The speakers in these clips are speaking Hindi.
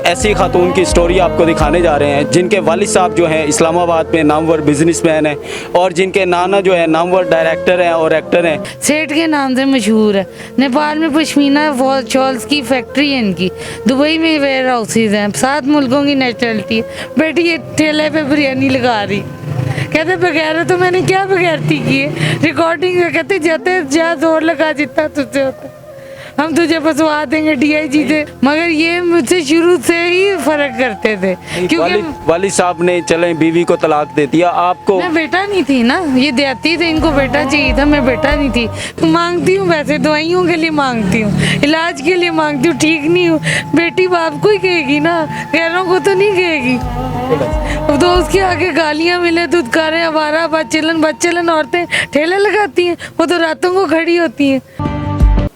ऐसी खातून की स्टोरी आपको दिखाने जा रहे हैं जिनके वालिद साहब जो हैं इस्लामाबाद में नामवर बिजनेसमैन हैं और जिनके नाना जो है नामवर डायरेक्टर हैं और एक्टर हैं। सेठ के नाम से मशहूर है। नेपाल में पश्मीना वॉल शॉल्स की फैक्ट्री है इनकी। दुबई में वेयर हाउसेज हैं। 7 मुल्कों की नेशनलिटी है। बेटी ये ठेले पे बिरयानी लगा रही, कहते बगैर तो मैंने क्या बगैरती की है। रिकॉर्डिंग कहते जाते जा जोर लगा जितना तुझसे होता, हम तुझे फंसवा देंगे DIG से। मगर ये मुझसे शुरू से ही फर्क करते थे क्योंकि वालिद साहब ने चले बीवी को तलाक दे दिया, आपको मैं बेटा नहीं थी ना, ये देती थी, इनको बेटा चाहिए था, मैं बेटा नहीं थी। मांगती हूँ वैसे दवाइयों के लिए मांगती हूँ, इलाज के लिए मांगती हूँ, ठीक नहीं हूँ। बेटी बाप को ही कहेगी ना, गैरों को तो नहीं कहेगी। तो उसके आगे गालियाँ मिले, दुदकारे, आवारा, बच्चलन औरतें ठेले लगाती हैं, वो तो रातों को खड़ी होती हैं।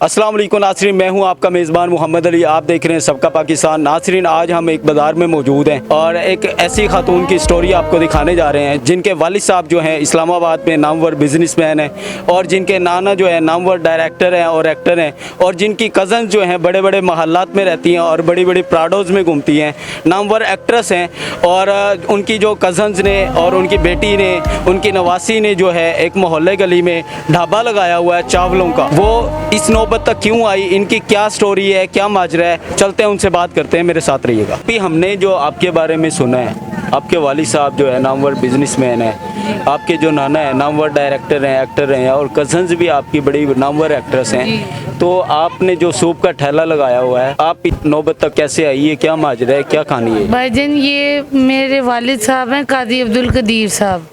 अस्सलाम वालेकुम नाज़रीन, मैं हूं आपका मेज़बान मोहम्मद अली। आप देख रहे हैं सबका पाकिस्तान। नाज़रीन, आज हम एक बाज़ार में मौजूद हैं और एक ऐसी खातून की स्टोरी आपको दिखाने जा रहे हैं जिनके वालिद साहब जो हैं इस्लामाबाद में नामवर बिजनेसमैन हैं और जिनके नाना जो है नामवर डायरेक्टर हैं और एक्टर हैं और जिनकी कज़न जो हैं बड़े बड़े महल्लात में रहती हैं और बड़ी बड़ी प्राडोज़ में घूमती हैं, नामवर एक्ट्रेस हैं। और उनकी जो कज़न्स ने और उनकी बेटी ने, उनकी नवासी ने जो है एक मोहल्ले गली में ढाबा लगाया हुआ है चावलों का। वो इस नौबत तक क्यों आई, इनकी क्या स्टोरी है, क्या माजरा है, चलते हैं उनसे बात करते हैं, मेरे साथ रहिएगा। अभी हमने जो आपके बारे में सुना है, आपके वालिद साहब जो है नामवर बिजनेसमैन है, आपके जो नाना है नामवर डायरेक्टर हैं, एक्टर हैं और कज़न्स भी आपकी बड़ी नामवर एक्ट्रेस हैं। तो आपने जो सूप का ठेला लगाया हुआ है, आप नौबत तक कैसे आई है, क्या माजरा है, क्या कहानी है? भाईजान, ये मेरे वालिद साहब हैं काजी अब्दुल कदीर साहब,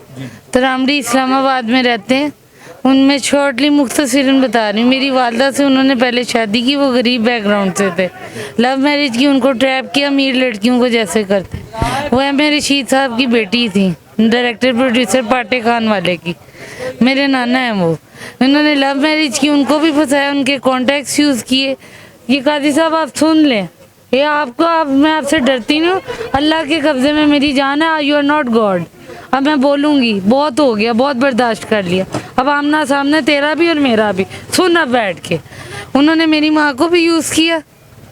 तरामड़ी इस्लामाबाद में रहते हैं। उनमें शॉर्टली मुख्तसरन बता रही हूँ। मेरी वालदा से उन्होंने पहले शादी की, वो गरीब बैकग्राउंड से थे, लव मैरिज की, उनको ट्रैप किया अमीर लड़कियों को जैसे करते। वो मेरे रशीद साहब की बेटी थी, डायरेक्टर प्रोड्यूसर पाटे खान वाले की, मेरे नाना हैं वो। उन्होंने लव मैरिज की, उनको भी फंसाया, उनके कॉन्टैक्ट्स यूज़ किए। ये काजी साहब आप सुन लें, ये आपको मैं आपसे डरती नहीं हूँ, अल्लाह के कब्ज़े में मेरी जान है। You are not God. अब मैं बोलूँगी, बहुत हो गया, बहुत बर्दाश्त कर लिया, अब आमना सामने तेरा भी और मेरा भी, सुनना बैठ के। उन्होंने मेरी माँ को भी यूज़ किया,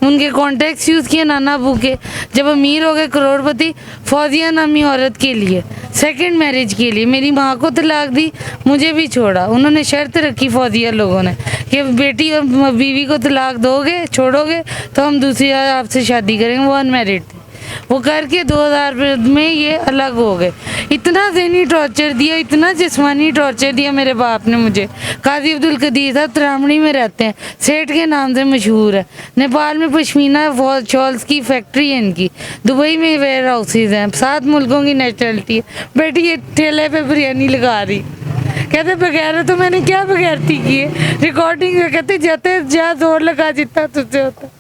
उनके कॉन्टैक्ट्स यूज़ किए नाना अबू के। जब अमीर हो गए करोड़पति, फौजिया नामी औरत के लिए, सेकंड मैरिज के लिए मेरी माँ को तलाक दी, मुझे भी छोड़ा। उन्होंने शर्त रखी फौजिया लोगों ने कि बेटी और बीवी को तलाक दोगे, छोड़ोगे तो हम दूसरी आपसे शादी करेंगे। वो अनमैरिड थे, वो करके 2000 में ये अलग हो गए। इतना ज़हनी टॉर्चर दिया, इतना जिस्मानी टॉर्चर दिया मेरे बाप ने मुझे। काजी अब्दुल कदीर साहब तरामड़ी में रहते हैं, सेठ के नाम से मशहूर है। नेपाल में पश्मीना वॉल शॉल्स की फैक्ट्री है इनकी। दुबई में वेयर हाउसेज हैं। 7 मुल्कों की नेशनलिटी है। बेटी ये ठेले पे बिरयानी लगा रही, कहते बगैर तो मैंने क्या बगैरती की है। रिकॉर्डिंग कहते जाते जा जोर लगा जितना तुझसे होता,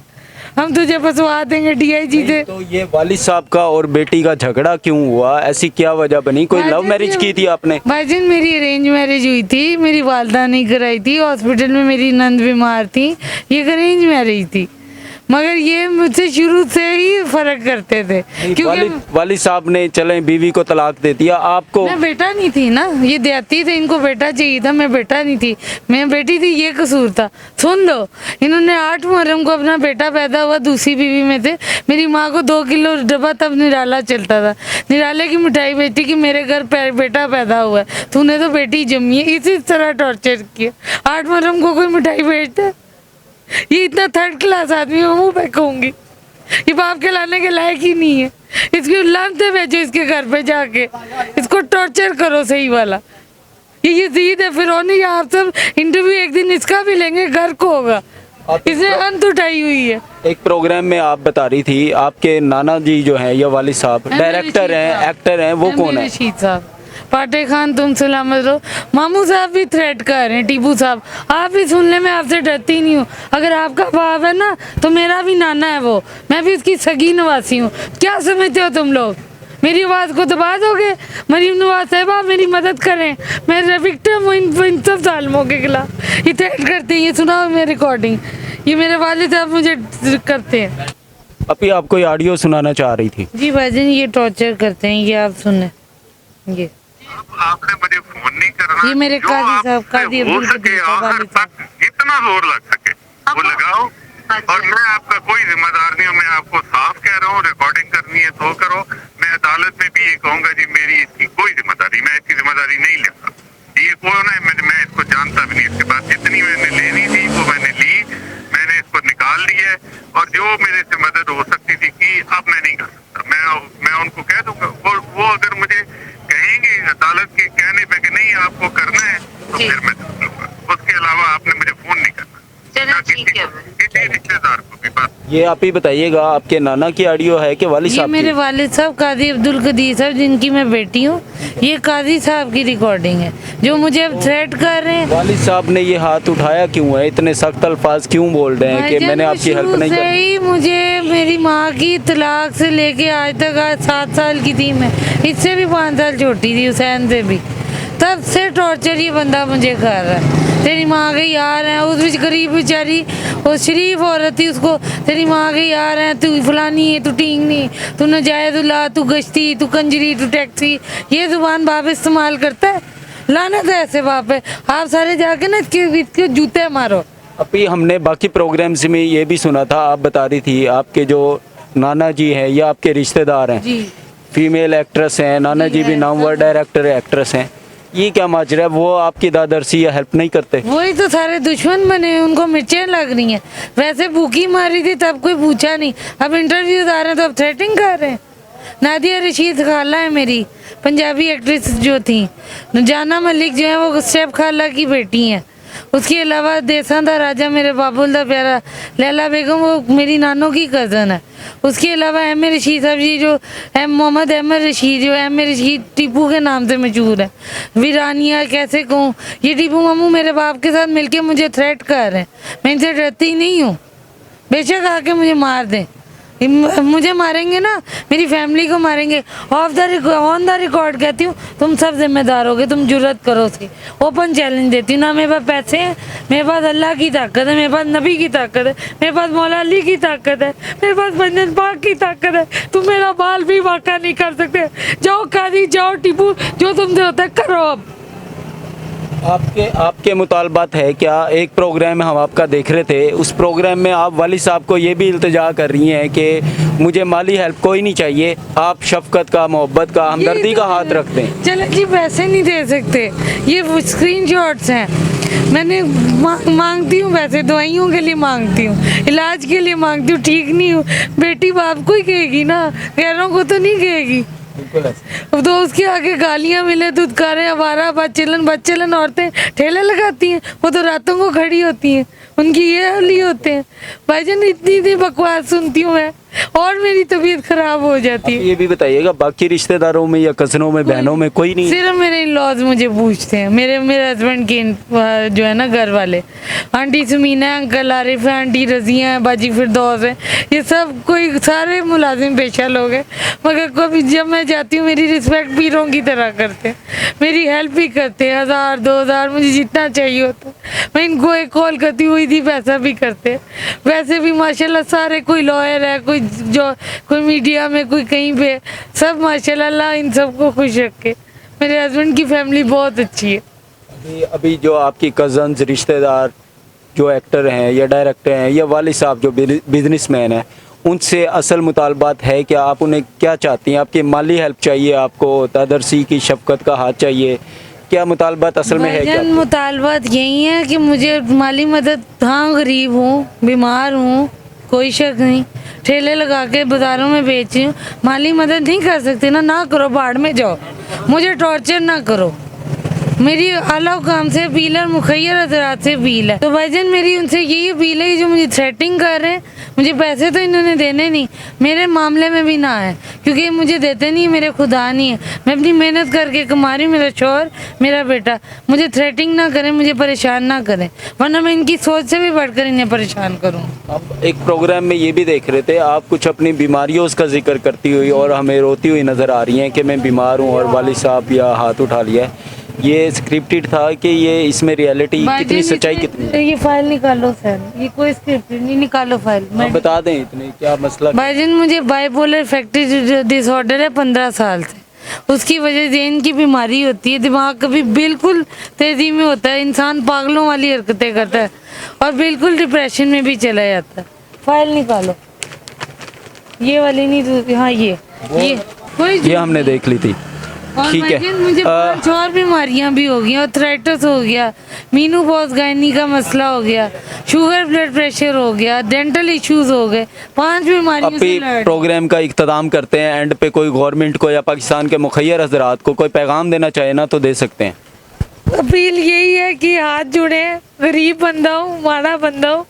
हम तुझे फंसवा देंगे DIG से। तो ये वालिद साहब का और बेटी का झगड़ा क्यों हुआ, ऐसी क्या वजह बनी? कोई लव मैरिज की थी आपने? भाईजान, मेरी अरेंज मैरिज हुई थी, मेरी वालदा नहीं कराई थी। हॉस्पिटल में मेरी नंद बीमार थी, ये अरेंज मैरिज थी। मगर ये मुझसे शुरू से ही फर्क करते थे क्योंकि वालिद साहब ने चले बीवी को तलाक दे दिया, आपको मैं बेटा नहीं थी ना, ये देती थी, इनको बेटा चाहिए था, मैं बेटा नहीं थी, मैं बेटी थी, ये कसूर था। सुन लो, इन्होंने 8 मुहर्रम को अपना बेटा पैदा हुआ, दूसरी बीवी में थे। मेरी माँ को 2 किलो डब्बा तब निराला चलता था, निराले की मिठाई बेचती कि मेरे घर बेटा पैदा हुआ है, तूने तो बेटी जमी है। इसी तरह टॉर्चर किया। 8 मुहर्रम को कोई मिठाई बेचता? ये इतना 3rd क्लास आदमी है, मुँह पे कहूँगी, ये बाप के लाने के लायक ही नहीं है। इसकी लानते भेजो इसके घर पे जाके, इसको टॉर्चर करो सही वाला। ये यजीद है, फिरौनी। आप सब इंटरव्यू एक दिन इसका भी लेंगे, घर को होगा। इसने अंत उठाई हुई है। एक प्रोग्राम में आप बता रही थी आपके नाना जी जो हैं या वालिद साहब डायरेक्टर हैं, एक्टर हैं, वो कौन है? रशीद साहब। पाटे खान तुम सलामत रहो। मामू साहब भी थ्रेट कर रहे हैं, टीपू साहब आप भी सुन ले, मैं आपसे डरती नहीं हूँ। अगर आपका बाप है ना तो मेरा भी नाना है वो, मैं भी उसकी सगी नवासी हूँ। क्या समझते हो तुम लोग? मेरी आवाज़ को दबा दोगे? मरीम नवाज साहब मेरी मदद करें, मैं विक्टिम हूँ इन सब जालिमों के खिलाफ। ये थ्रेट करते हैं, ये सुना मैं रिकॉर्डिंग, ये मेरे वालिद साहब मुझे करते हैं। अभी आप कोई ऑडियो सुनाना चाह रही थी? जी भाईजान, ये टॉर्चर करते हैं, ये आप सुने। ये आपने मुझे फोन नहीं करना, ये मेरे काजी साहब, काजी अब्दुल कदीर आखिर तक जितना जोर लग सके वो लगाओ। और मैं आपका कोई जिम्मेदार नहीं हूँ, मैं आपको साफ कह रहा हूँ, कहूँगा जी मेरी इसकी कोई जिम्मेदारी, मैं इसकी जिम्मेदारी नहीं लेता। ये कौन है मैं इसको जानता भी नहीं। इसके बाद जितनी मैंने लेनी थी वो मैंने ली, मैंने इसको निकाल लिया है, और जो मेरे से मदद हो सकती थी कि अब मैं नहीं कर सकता। मैं उनको कह दूंगा, और वो अगर मुझे कहेंगे अदालत के कहने पे कि नहीं आपको करना है तो जी। फिर मैं कर लूंगा। उसके अलावा आपने मुझे फोन नहीं करना। चलो ना ठीक है। किसी रिश्तेदार को भी बस। ये आप ही बताइएगा, आपके नाना की ऑडियो है कि वालिद ये साहब मेरे की? वालिद साहब काजी अब्दुल कदीर साहब, जिनकी मैं बेटी हूँ। ये काजी साहब की रिकॉर्डिंग है जो मुझे अब थ्रेट कर रहे हैं। वालिद साहब ने ये हाथ उठाया क्यों है, इतने सख्त अल्फाज क्यों बोल रहे हैं कि भाईजान, मैंने आपकी हेल्प शुरू नहीं से की? ही मुझे मेरी माँ की तलाक से लेके आज तक, आज 7 साल की थी मैं, इससे भी 5 साल छोटी थी, हुसैन से भी। तब से टॉर्चर ये बंदा मुझे कर रहा है। तेरी माँ के यार हैं, उस बीच गरीब बेचारी वो शरीफ औरत थी, उसको तेरी माँ के यार हैं, तू फलानी है, तू टींगनी, तू नजायदुल्ला, तू गश्ती, तू कंजरी, तू टैक्सी, ये जुबान बाप इस्तेमाल करता है। लानत है ऐसे बाप है। आप सारे जाके ना इसके जूते मारो। अभी हमने बाकी प्रोग्राम्स में ये भी सुना था, आप बता रही थी आपके जो नाना जी हैं या आपके रिश्तेदार हैं, जी फीमेल एक्ट्रेस हैं, नाना जी भी है, नामवर सब। डायरेक्टर एक्ट्रेस हैं, ये क्या माजरा है? वो आपकी दादरसी या हेल्प नहीं करते? वही तो सारे दुश्मन बने हैं, उनको मिर्चें लग रही हैं। वैसे भूखी मारी थी तब कोई पूछा नहीं, अब इंटरव्यूज आ रहे हैं तो अब थ्रेटिंग कर रहे हैं। नादिया रशीद खाला है मेरी, पंजाबी एक्ट्रेस जो थी। जाना मलिक जो है वो स्टेप खाला की बेटी हैं। उसके अलावा देसा दा राजा मेरे बाबुल दा प्यारा, लैला बेगम वो मेरी नानों की कज़न है। उसके अलावा एम ए रशीद साहब जी जो मोहम्मद अहमद रशीद जो एम ए रशीद टीपू के नाम से मशहूर है। वीरानिया कैसे कहूँ, ये टीपू मामू मेरे बाप के साथ मिलके मुझे थ्रेट कर रहे हैं। मैं इनसे डरती ही नहीं हूँ, बेशक आके मुझे मार दें। मुझे मारेंगे ना, मेरी फैमिली को मारेंगे। ऑन द रिकॉर्ड कहती हूँ तुम सब जिम्मेदार होगे, तुम जुर्रत करो उसकी। ओपन चैलेंज देती हूँ ना, मेरे पास पैसे हैं, मेरे पास अल्लाह की ताकत है, मेरे पास नबी की ताकत है, मेरे पास मौला अली की ताकत है, मेरे पास बंजन पाक की ताकत है। तुम मेरा बाल भी वाक़ा नहीं कर सकते। जाओ काजी, जाओ टीपू, जो तुमसे होता है करो। अब आपके मुतालबात है क्या? एक प्रोग्राम हम आपका देख रहे थे, उस प्रोग्राम में आप वालिद साहब को ये भी इल्तिजा कर रही हैं कि मुझे माली हेल्प कोई नहीं चाहिए, आप शफकत का, मोहब्बत का, हमदर्दी का हाथ रख दें। चलो जी, पैसे नहीं दे सकते, ये स्क्रीनशॉट्स हैं। मैंने मांगती हूँ पैसे, दवाइयों के लिए मांगती हूँ, इलाज के लिए मांगती हूँ, ठीक नहीं हूँ। बेटी बाप को ही कहेगी ना, गैरों को तो नहीं कहेगी। अब तो उसके आगे गालियां मिले, दुदकारे, आवारा, बच्चलन औरतें ठेले लगाती हैं, वो तो रातों को खड़ी होती हैं, उनकी ये हाल होते हैं। भाईजान इतनी बकवास सुनती हूँ मैं, और मेरी तबीयत खराब हो जाती है। ये भी बताइएगा, बाकी रिश्तेदारों में या कज़नों में, बहनों में कोई नहीं? सिर्फ मेरे इन-लॉज मुझे पूछते हैं, मेरे हस्बैंड के जो है ना घर वाले, आंटी सुमीना है, अंकल आरिफ है, आंटी रजिया है, बाजी फिरदौस है, ये सब कोई सारे मुलाजिम पेशा लोग हैं। मगर कभी जब मैं जाती हूँ मेरी रिस्पेक्ट पीरों की तरह करते हैं, मेरी हेल्प भी करते हैं। 1000 2000 मुझे जितना चाहिए होता है मैं इनको एक कॉल करती हूँ, इसी पैसा भी करते हैं। वैसे भी माशाल्लाह सारे, कोई लॉयर है, कोई मीडिया में, कोई कहीं पे, सब माशाल्लाह, अल्लाह इन सबको खुश रखे। मेरे हस्बैंड की फैमिली बहुत अच्छी है। अभी जो आपकी कज़न्स, रिश्तेदार जो एक्टर हैं या डायरेक्टर हैं या वालिद साहब जो बिजनेसमैन हैं, उनसे असल मुतालबात है कि आप उन्हें क्या चाहती हैं? आपकी माली हेल्प चाहिए, आपको दादरसी की शफकत का हाथ चाहिए, क्या मुतालबात असल में है क्या? भाईजान मुतालबात यही है कि मुझे माली मदद, हाँ गरीब हूँ, बीमार हूँ, कोई शक नहीं, ठेले लगा के बाज़ारों में बेच रही हूँ, माली मदद नहीं कर सकती ना करो, बाढ़ में जाओ, मुझे टॉर्चर ना करो। मेरी आला काम से अपील है, मुखैर हजरात से अपील है। तो भाईजान मेरी उनसे यही अपील है कि जो मुझे थ्रेटिंग कर रहे हैं, मुझे पैसे तो इन्होंने देने नहीं, मेरे मामले में भी ना है, क्योंकि मुझे देते नहीं, मेरे खुदा नहीं है। मैं अपनी मेहनत करके कमा रही हूँ, मेरा शौहर, मेरा बेटा। मुझे थ्रेटिंग ना करें, मुझे परेशान ना करें, वरना मैं इनकी सोच से भी बढ़कर इन्हें परेशान करूँ। अब एक प्रोग्राम में ये भी देख रहे थे, आप कुछ अपनी बीमारियों का जिक्र करती हुई और हमें रोती हुई नज़र आ रही हैं कि मैं बीमार हूँ और वालिद साहब या हाथ उठा लिया है। ये स्क्रिप्टेड था कि ये इसमें रियलिटी कितनी, सच्चाई कितनी है? ये फाइल निकालो सर, ये कोई स्क्रिप्ट नहीं, निकालो फाइल। आप बता दें इतने, क्या मसला? भाईजान मुझे बाइपोलर अफेक्टिव डिसऑर्डर है 15 साल से। उसकी वजह से इनकी बीमारी होती है, दिमाग कभी बिल्कुल तेजी में होता है, इंसान पागलों वाली हरकतें करता है और बिल्कुल डिप्रेशन में भी चला जाता है। फाइल निकालो, ये वाली नहीं, हाँ ये कोई ये हमने देख ली थी। और ठीक है। भाईजान, मुझे 5 और बीमारियां भी हो गई, आर्थराइटिस हो गया, मीनोपॉज गायनी का मसला हो गया, शुगर ब्लड प्रेशर हो गया, डेंटल इश्यूज हो गए, 5 बीमारियों अब से भी लड़ प्रोग्राम का इख्तिताम करते हैं, एंड पे कोई गवर्नमेंट को या पाकिस्तान के मुखैर हजरात को कोई पैगाम देना चाहे ना तो दे सकते हैं। अपील यही है कि हाथ जुड़े, गरीब बंदा हूँ, माड़ा बंदा हूँ,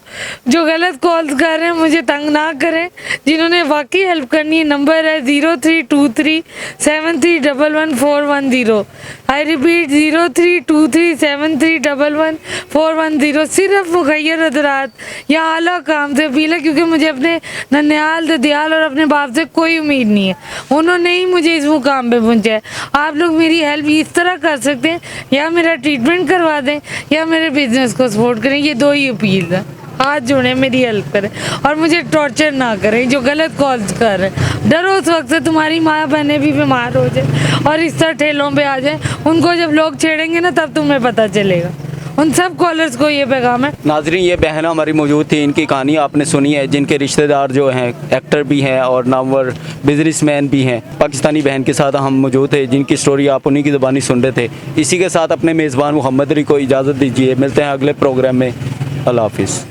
जो गलत कॉल्स कर रहे हैं मुझे तंग ना करें, जिन्होंने वाकई हेल्प करनी है। नंबर है 032373111410। I repeat 032373111410। सिर्फ मुखैर हजरात या आला काम से अपील है, क्योंकि मुझे अपने ननिहाल ददियाल और अपने बाप से कोई उम्मीद नहीं है, उन्होंने ही मुझे इस मुकाम पे पहुँचाया। आप लोग मेरी हेल्प इस तरह कर सकते हैं, या मेरा ट्रीटमेंट करवा दें या मेरे बिजनेस को सपोर्ट करें, ये 2 ही अपील है। हाथ जोड़े, मेरी हेल्प करें और मुझे टॉर्चर ना करें जो गलत कॉल्स कर रहे हैं। डरो उस वक्त से तुम्हारी माँ बहनें भी बीमार हो जाए और इस तरह ठेलों पे आ जाए, उनको जब लोग छेड़ेंगे ना तब तुम्हें पता चलेगा। उन सब कॉलर्स को ये पैगाम है। नाजरीन, ये बहन हमारी मौजूद थी, इनकी कहानी आपने सुनी है, जिनके रिश्तेदार जो हैं एक्टर भी हैं और नामवर बिजनेसमैन भी हैं। पाकिस्तानी बहन के साथ हम मौजूद थे, जिनकी स्टोरी आप उन्हीं की ज़बानी सुन रहे थे। इसी के साथ अपने मेज़बान मोहम्मद अली को इजाज़त दीजिए, मिलते हैं अगले प्रोग्राम में। अल्लाह हाफिज़।